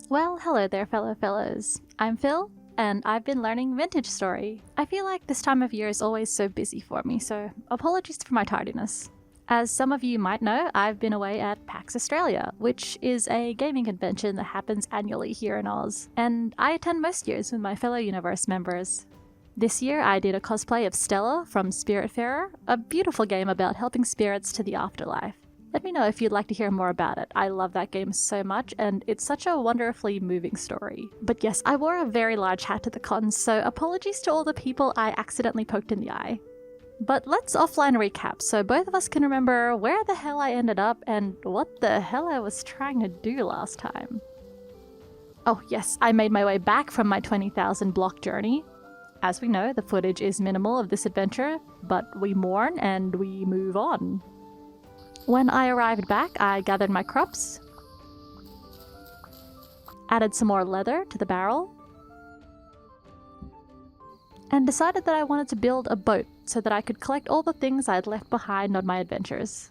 Well, hello there, fellow fellows. I'm Phil, and I've been learning Vintage Story. I feel like this time of year is always so busy for me, so apologies for my tardiness. As some of you might know, I've been away at PAX Australia, which is a gaming convention that happens annually here in Oz, and I attend most years with my fellow Universe members. This year I did a cosplay of Stella from Spiritfarer, a beautiful game about helping spirits to the afterlife. Let me know if you'd like to hear more about it. I love that game so much, and it's such a wonderfully moving story. But yes, I wore a very large hat to the con, so apologies to all the people I accidentally poked in the eye. But let's offline recap so both of us can remember where the hell I ended up and what the hell I was trying to do last time. Oh yes, I made my way back from my 20,000 block journey. As we know, the footage is minimal of this adventure, but we mourn and we move on. When I arrived back, I gathered my crops, added some more leather to the barrel, and decided that I wanted to build a boat so that I could collect all the things I had left behind on my adventures.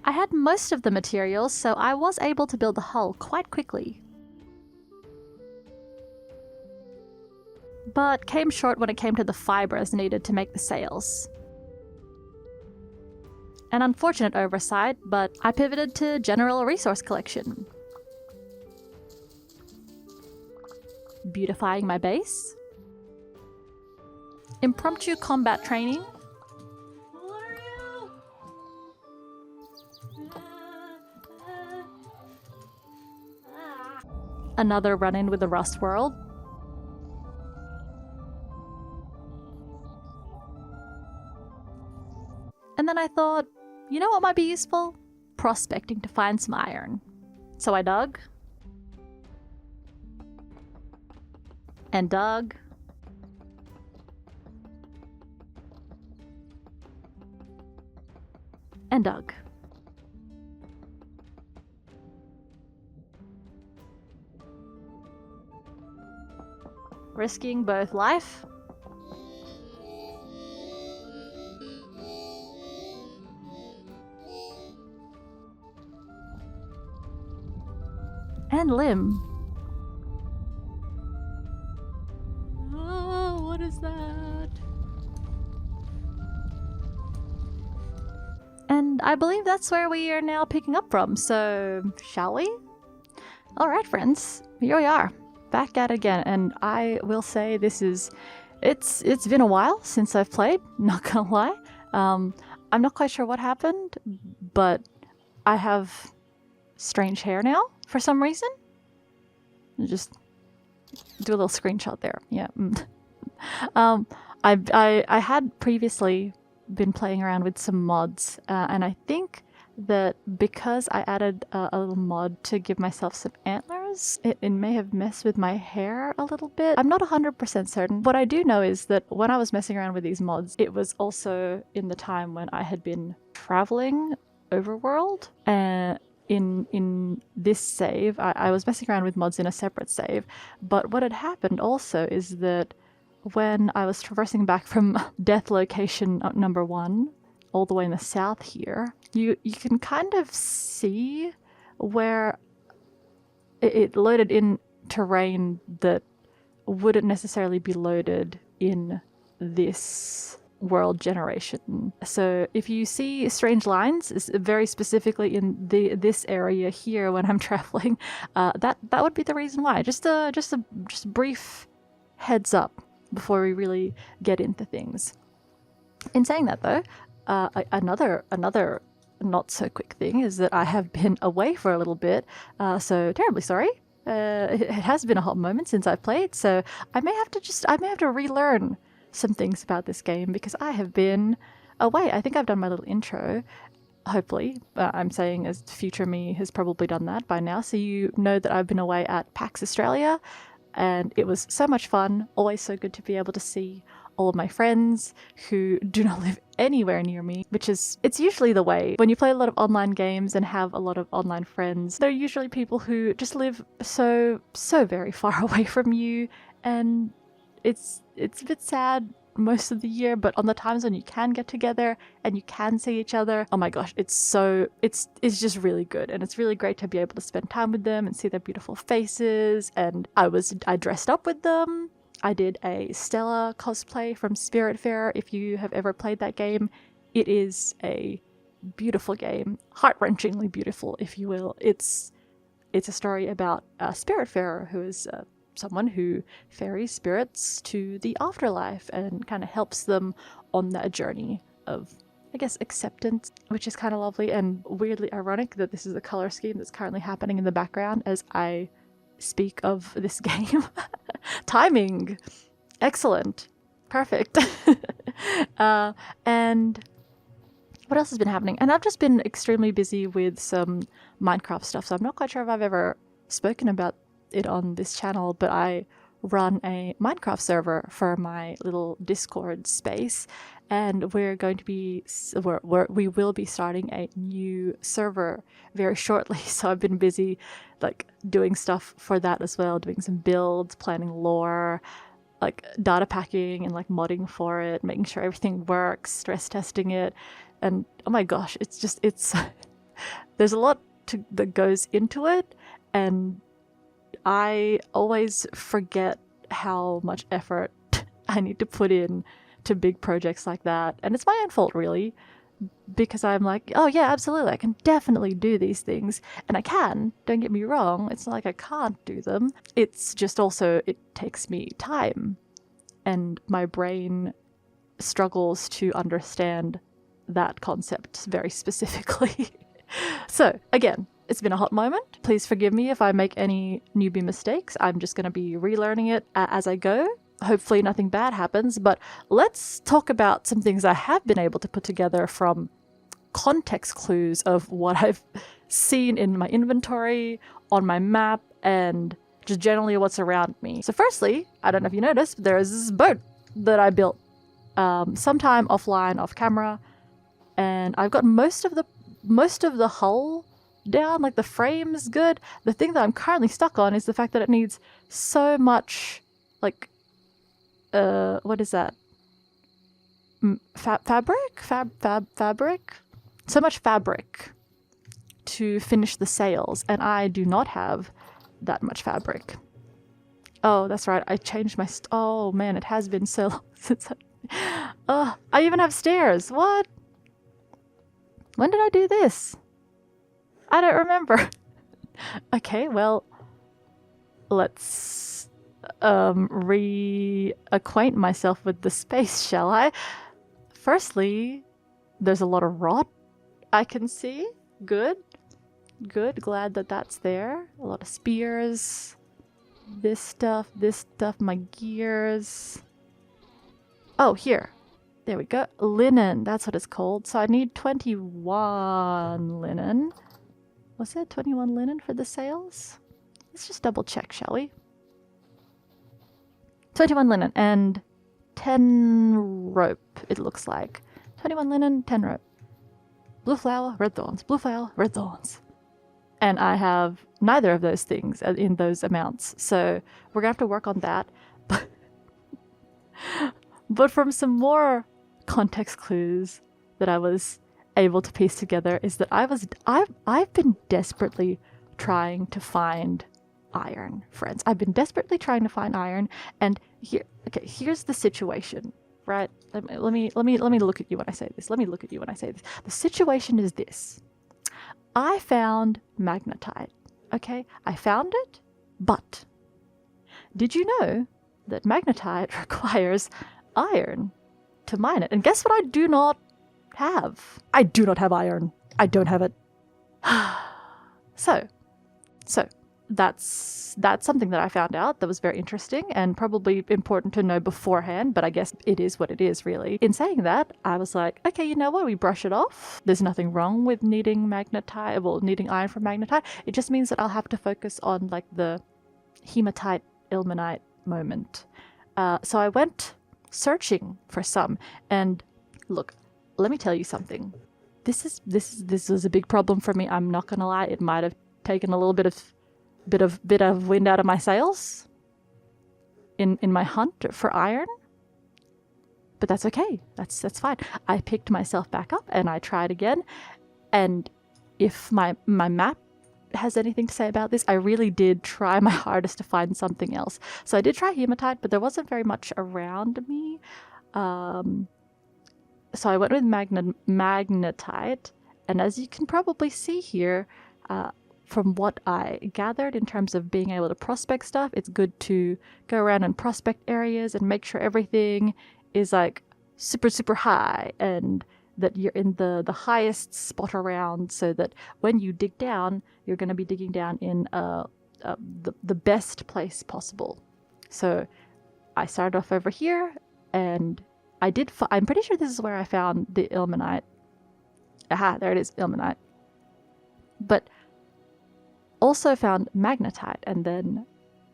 I had most of the materials, so I was able to build the hull quite quickly, but came short when it came to the fibers needed to make the sails. An unfortunate oversight, but I pivoted to general resource collection. Beautifying my base. Impromptu combat training. What are you? Another run-in with the Rust World. And then I thought, you know what might be useful? Prospecting to find some iron. So I dug. And dug. And dug. Risking both life and limb. Oh, what is that? And I believe that's where we are now picking up from, so shall we? Alright friends, here we are, back at it again, and I will say it's been a while since I've played, not gonna lie. I'm not quite sure what happened, but I have strange hair now for some reason. Just do a little screenshot there. Yeah. I had previously been playing around with some mods, and I think that because I added a little mod to give myself some antlers, it may have messed with my hair a little bit. I'm not 100% certain. What I do know is that when I was messing around with these mods, it was also in the time when I had been traveling overworld, and in this save, I was messing around with mods in a separate save, but what had happened also is that when I was traversing back from death location number 1, all the way in the south here, you can kind of see where it loaded in terrain that wouldn't necessarily be loaded in this world generation. So if you see strange lines, very specifically in this area here when I'm traveling, that would be the reason why. Just a brief heads up before we really get into things. In saying that though, another not so quick thing is that I have been away for a little bit, so terribly sorry. It has been a hot moment since I've played, so I may have to relearn some things about this game because I have been away. I think I've done my little intro. Hopefully, I'm saying as future me has probably done that by now, so you know that I've been away at PAX Australia, and it was so much fun. Always so good to be able to see all of my friends who do not live anywhere near me, it's usually the way. When you play a lot of online games and have a lot of online friends, they're usually people who just live so very far away from you, and it's a bit sad most of the year, but on the times when you can get together and you can see each other, oh my gosh, it's just really good. And it's really great to be able to spend time with them and see their beautiful faces. And I dressed up with them. I did a Stella cosplay from Spiritfarer. If you have ever played that game, it is a beautiful game, heart-wrenchingly beautiful, if you will. It's a story about a Spiritfarer who is someone who ferries spirits to the afterlife and kind of helps them on that journey of, I guess, acceptance, which is kind of lovely and weirdly ironic that this is a color scheme that's currently happening in the background as I speak of this game. Timing! Excellent. Perfect. And what else has been happening? And I've just been extremely busy with some Minecraft stuff, so I'm not quite sure if I've ever spoken about it on this channel, but I run a Minecraft server for my little Discord space, and we're going to be we will be starting a new server very shortly. So I've been busy like doing stuff for that as well, doing some builds, planning lore, like data packing and like modding for it, making sure everything works, stress testing it. And oh my gosh, it's there's a lot that goes into it, and I always forget how much effort I need to put in to big projects like that. And it's my own fault, really, because I'm like, oh yeah, absolutely, I can definitely do these things. And I can, don't get me wrong, it's not like I can't do them. It's just also, it takes me time. And my brain struggles to understand that concept very specifically. So, again, it's been a hot moment. Please forgive me if I make any newbie mistakes. I'm just going to be relearning it as I go. Hopefully nothing bad happens, but let's talk about some things I have been able to put together from context clues of what I've seen in my inventory, on my map, and just generally what's around me. So firstly, I don't know if you noticed, but there is this boat that I built sometime offline, off camera, and I've got most of the hull down, like the frame's good. The thing that I'm currently stuck on is the fact that it needs so much, like, what is that? Fabric? Fabric? So much fabric to finish the sails, and I do not have that much fabric. Oh, that's right, I changed my oh man, it has been so long since I even have stairs. What? When did I do this? I don't remember. Okay, well, let's reacquaint myself with the space, shall I? Firstly, there's a lot of rot I can see. Good. Good, glad that that's there. A lot of spears. This stuff, my gears. Oh, here. There we go. Linen, that's what it's called. So I need 21 linen. Was it 21 linen for the sails? Let's just double check, shall we? 21 linen and 10 rope, it looks like. 21 linen, 10 rope. Blue flower, red thorns. Blue flower, red thorns. And I have neither of those things in those amounts. So we're going to have to work on that. But from some more context clues that I was able to piece together is that I've been desperately trying to find iron, friends. I've been desperately trying to find iron, and here's the situation, right? Let me look at you when I say this. Let me look at you when I say this. The situation is this. I found magnetite. Okay? I found it, but did you know that magnetite requires iron to mine it? And guess what I do not have? I do not have iron. I don't have it. So that's something that I found out that was very interesting and probably important to know beforehand, but I guess it is what it is, really. In saying that, I was like, okay, you know what? We brush it off. There's nothing wrong with needing magnetite, well, needing iron from magnetite. It just means that I'll have to focus on like the hematite, ilmenite moment. So I went searching for some, and look, let me tell you something. This was a big problem for me. I'm not gonna lie. It might have taken a little bit of wind out of my sails in my hunt for iron. but that's okay. That's fine. I picked myself back up and I tried again. And if my map has anything to say about this, I really did try my hardest to find something else. So I did try hematite, but there wasn't very much around me. So I went with magnetite, and as you can probably see here, from what I gathered in terms of being able to prospect stuff, it's good to go around and prospect areas and make sure everything is like super high and that you're in the highest spot around, so that when you dig down, you're going to be digging down in the best place possible. So I started off over here, and I'm pretty sure this is where I found the ilmenite. Aha, there it is, ilmenite. But also found magnetite, and then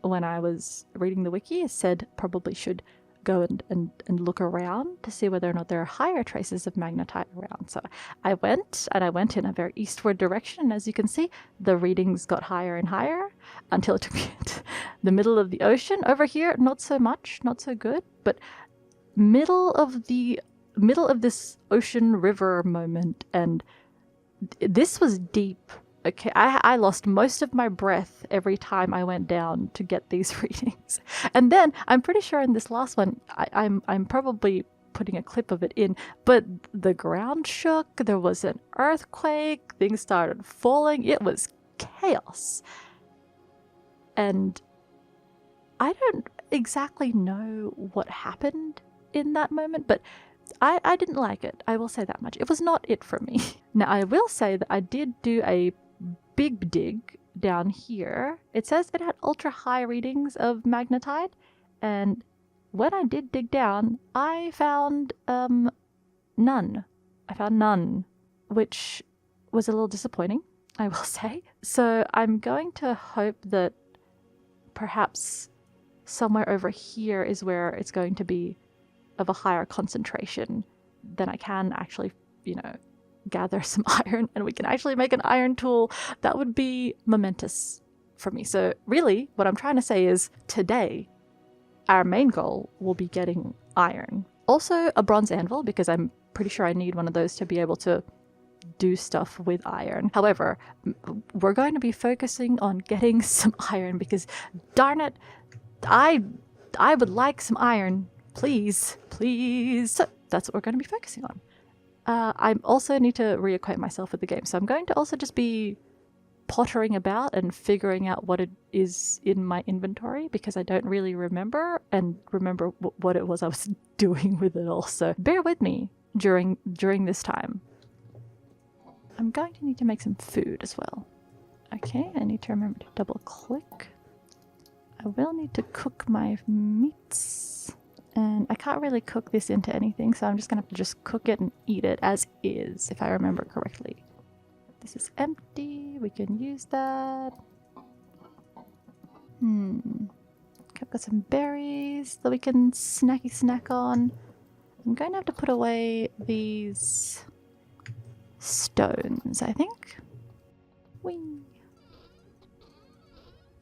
when I was reading the wiki, it said probably should go and look around to see whether or not there are higher traces of magnetite around. So I went in a very eastward direction, and as you can see, the readings got higher and higher until it took me to the middle of the ocean. Over here, not so much, not so good, but middle of this ocean river moment, and this was deep. Okay, I lost most of my breath every time I went down to get these readings. And then I'm pretty sure in this last one, I'm probably putting a clip of it in, but the ground shook, there was an earthquake, things started falling, it was chaos. And I don't exactly know what happened in that moment, but I didn't like it. I will say that much. It was not it for me. Now, I will say that I did do a big dig down here. It says it had ultra high readings of magnetite, and when I did dig down, I found none. I found none, which was a little disappointing, I will say. So I'm going to hope that perhaps somewhere over here is where it's going to be of a higher concentration, then I can actually, gather some iron and we can actually make an iron tool. That would be momentous for me. So really, what I'm trying to say is today, our main goal will be getting iron. Also a bronze anvil, because I'm pretty sure I need one of those to be able to do stuff with iron. However, we're going to be focusing on getting some iron because darn it, I would like some iron. Please. So that's what we're going to be focusing on. I also need to reacquaint myself with the game, so I'm going to also just be pottering about and figuring out what it is in my inventory, because I don't really remember what it was I was doing with it all. So bear with me during this time. I'm going to need to make some food as well. Okay, I need to remember to double click. I will need to cook my meats. And I can't really cook this into anything, so I'm just gonna have to just cook it and eat it as is, if I remember correctly. This is empty, we can use that. I've got some berries that we can snack on. I'm going to have to put away these stones, I think. Whee!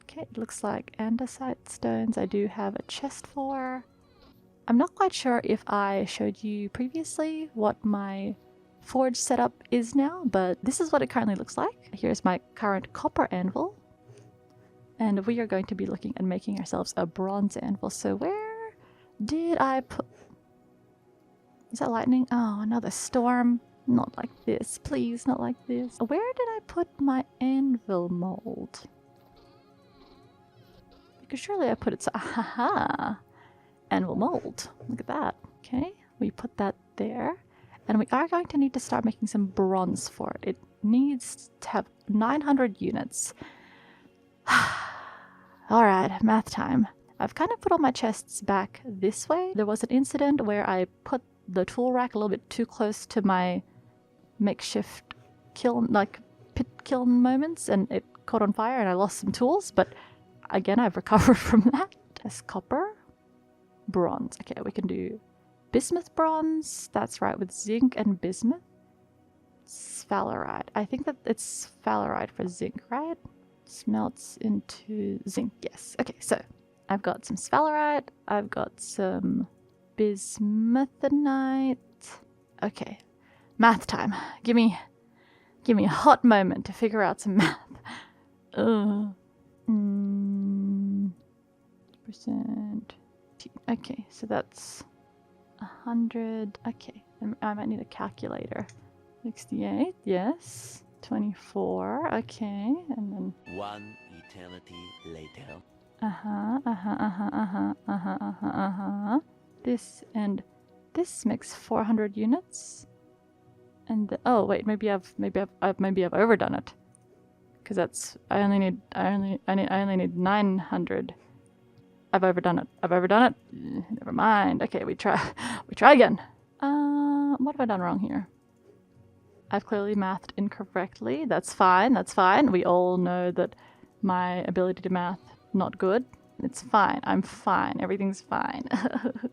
Okay, it looks like andesite stones I do have a chest for. I'm not quite sure if I showed you previously what my forge setup is now, but this is what it currently looks like. Here's my current copper anvil, and we are going to be looking at making ourselves a bronze anvil. So where did I put... Is that lightning? Oh, another storm. Not like this, please, not like this. Where did I put my anvil mold? Because surely I put it so... Aha! Anvil mold. Look at that. Okay, we put that there. And we are going to need to start making some bronze for it. It needs to have 900 units. Alright, math time. I've kind of put all my chests back this way. There was an incident where I put the tool rack a little bit too close to my makeshift kiln, like pit kiln moments, and it caught on fire and I lost some tools, but again, I've recovered from that. As copper. Bronze. Okay, we can do bismuth bronze. That's right, with zinc and bismuth. Sphalerite. I think that it's sphalerite for zinc, right? Smelts into zinc. Yes. Okay, so I've got some sphalerite. I've got some bismuthinite. Okay, math time. Give me a hot moment to figure out some math. Percent. Okay, so that's 100. Okay, I might need a calculator. 68, yes. 24, okay, and then 1 eternity later. This and this makes 400 units. And oh wait, maybe I've overdone it. Because that's I only need 900. I've overdone it. Never mind. Okay, we try again. What have I done wrong here? I've clearly mathed incorrectly. That's fine. We all know that my ability to math not good. It's fine. I'm fine. Everything's fine.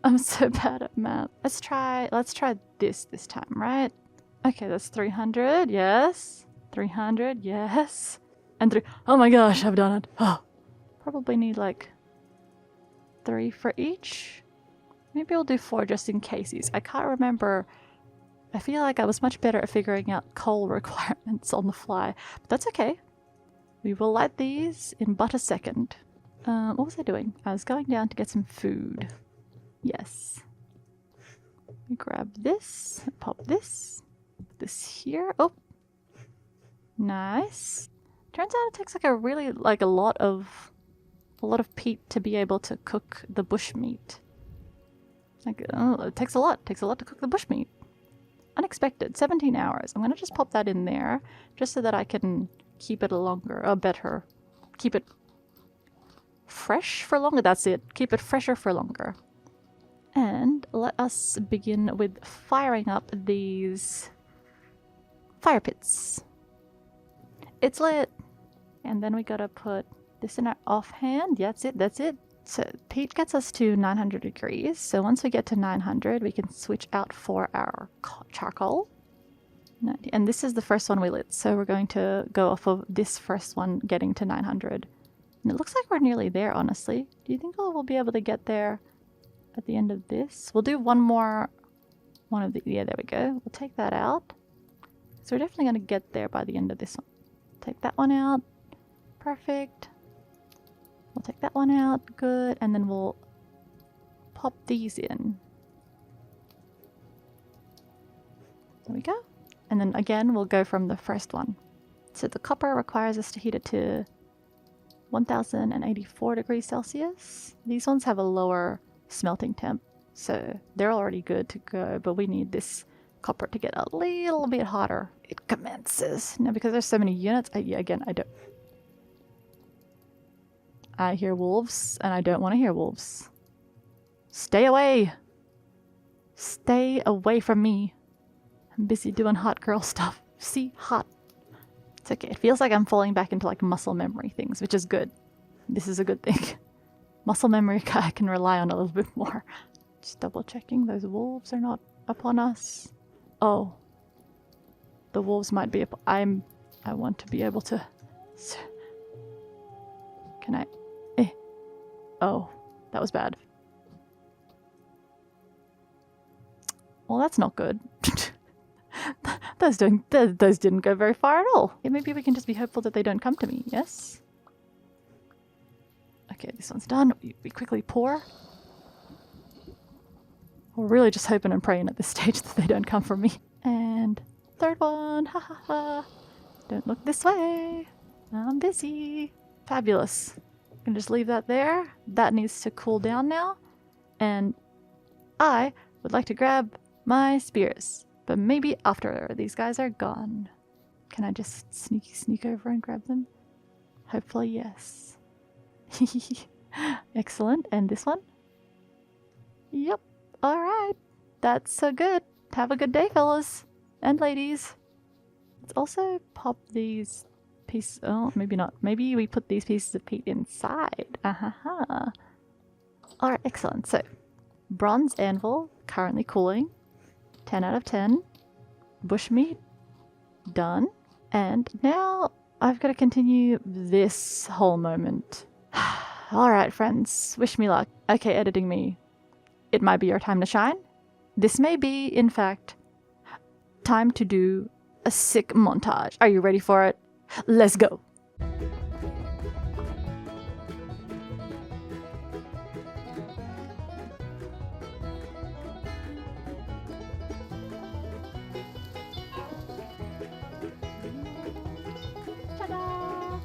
I'm so bad at math. Let's try this time, right? Okay, that's 300. Yes. 300. Yes. And oh my gosh, I've done it. Oh. Probably need like 3 for each. Maybe we'll do 4 just in cases. I can't remember. I feel like I was much better at figuring out coal requirements on the fly, but that's okay. We will light these in but a second. What was I doing? I was going down to get some food. Yes. We grab this, pop this here. Oh, nice. Turns out it takes like a lot of peat to be able to cook the bushmeat. Like, oh, it takes a lot to cook the bushmeat. Unexpected. 17 hours. I'm gonna just pop that in there, just so that I can keep it better. Keep it fresh for longer. That's it. Keep it fresher for longer. And let us begin with firing up these fire pits. It's lit. And then we gotta put this in our offhand. That's it. So peat gets us to 900 degrees. So once we get to 900, we can switch out for our charcoal. And this is the first one we lit. So we're going to go off of this first one getting to 900. And it looks like we're nearly there, honestly. Do you think we'll be able to get there at the end of this? We'll do one of the, yeah, there we go. We'll take that out. So we're definitely going to get there by the end of this one. Take that one out. Perfect. We'll take that one out. Good. And then we'll pop these in. There we go. And then again, we'll go from the first one. So the copper requires us to heat it to 1084 degrees Celsius. These ones have a lower smelting temp, so they're already good to go, but we need this copper to get a little bit hotter. It commences. Now, because there's so many units, I don't. I hear wolves, and I don't want to hear wolves. Stay away! Stay away from me. I'm busy doing hot girl stuff. See? Hot. It's okay. It feels like I'm falling back into like muscle memory things, which is good. This is a good thing. Muscle memory I can rely on a little bit more. Just double checking those wolves are not upon us. Oh. The wolves might be up. I want to be able to... Can I... Oh. That was bad. Well, that's not good. Those didn't go very far at all. Yeah, maybe we can just be hopeful that they don't come to me, yes? Okay, this one's done. We quickly pour. We're really just hoping and praying at this stage that they don't come for me. And third one, ha ha ha. Don't look this way. I'm busy. Fabulous. I'm gonna just leave that there. That needs to cool down now. And I would like to grab my spears. But maybe after these guys are gone. Can I just sneak over and grab them? Hopefully, yes. Excellent. And this one? Yep. Alright. That's so good. Have a good day, fellas. And ladies. Let's also pop these pieces. Oh, maybe not. Maybe we put these pieces of peat inside. Ahaha. Alright, excellent. So, bronze anvil, currently cooling. 10 out of 10. Bushmeat, done. And now I've got to continue this whole moment. Alright, friends. Wish me luck. Okay, editing me. it might be your time to shine. This may be, in fact, time to do a sick montage. Are you ready for it? Let's go. Ta-da!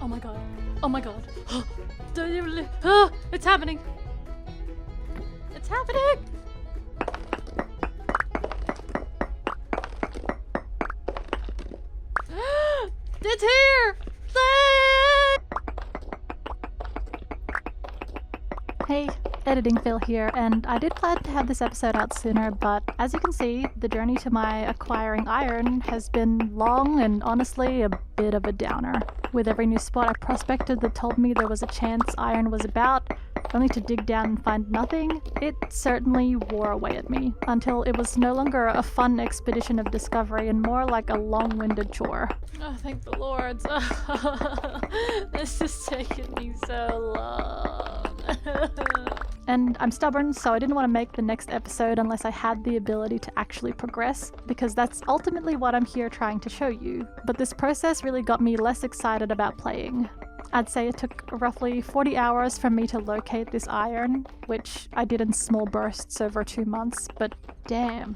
Oh my god. Oh my god. Oh, it's happening. It's happening. It's here. Hey, editing Phil here, and I did plan to have this episode out sooner, but as you can see, the journey to my acquiring iron has been long and honestly a bit of a downer. With every new spot I prospected that told me there was a chance iron was about, only to dig down and find nothing, it certainly wore away at me, until it was no longer a fun expedition of discovery and more like a long-winded chore. Oh, thank the Lord. This is taking me so long. And I'm stubborn, so I didn't want to make the next episode unless I had the ability to actually progress, because that's ultimately what I'm here trying to show you. But this process really got me less excited about playing. I'd say it took roughly 40 hours for me to locate this iron, which I did in small bursts over 2 months, but damn,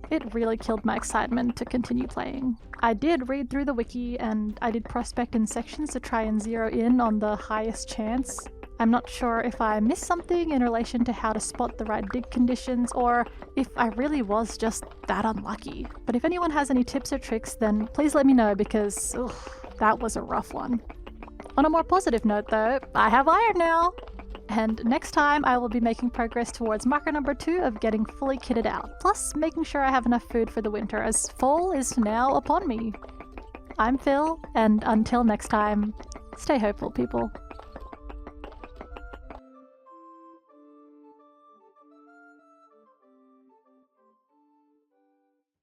it really killed my excitement to continue playing. I did read through the wiki and I did prospect in sections to try and zero in on the highest chance. I'm not sure if I missed something in relation to how to spot the right dig conditions or if I really was just that unlucky. But if anyone has any tips or tricks, then please let me know because that was a rough one. On a more positive note though, I have iron now! And next time I will be making progress towards marker number 2 of getting fully kitted out, plus making sure I have enough food for the winter as fall is now upon me. I'm Phil, and until next time, stay hopeful people.